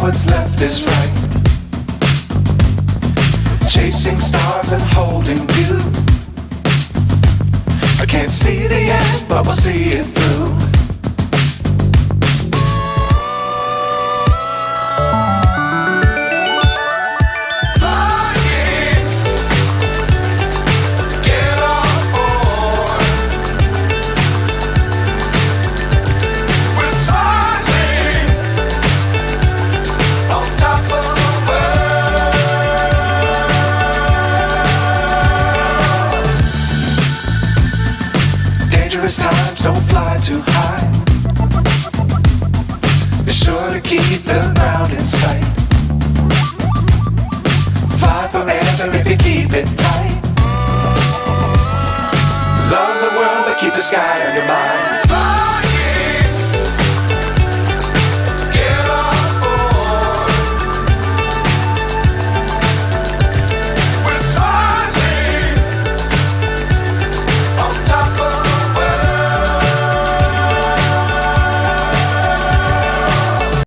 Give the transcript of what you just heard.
what's left is right. Chasing stars and holding you. I can't see the end, but we'll see it through. Times don't fly too high. Be sure to keep the ground in sight. Fly forever if you keep it tight. Love the world but keep the sky on your mind.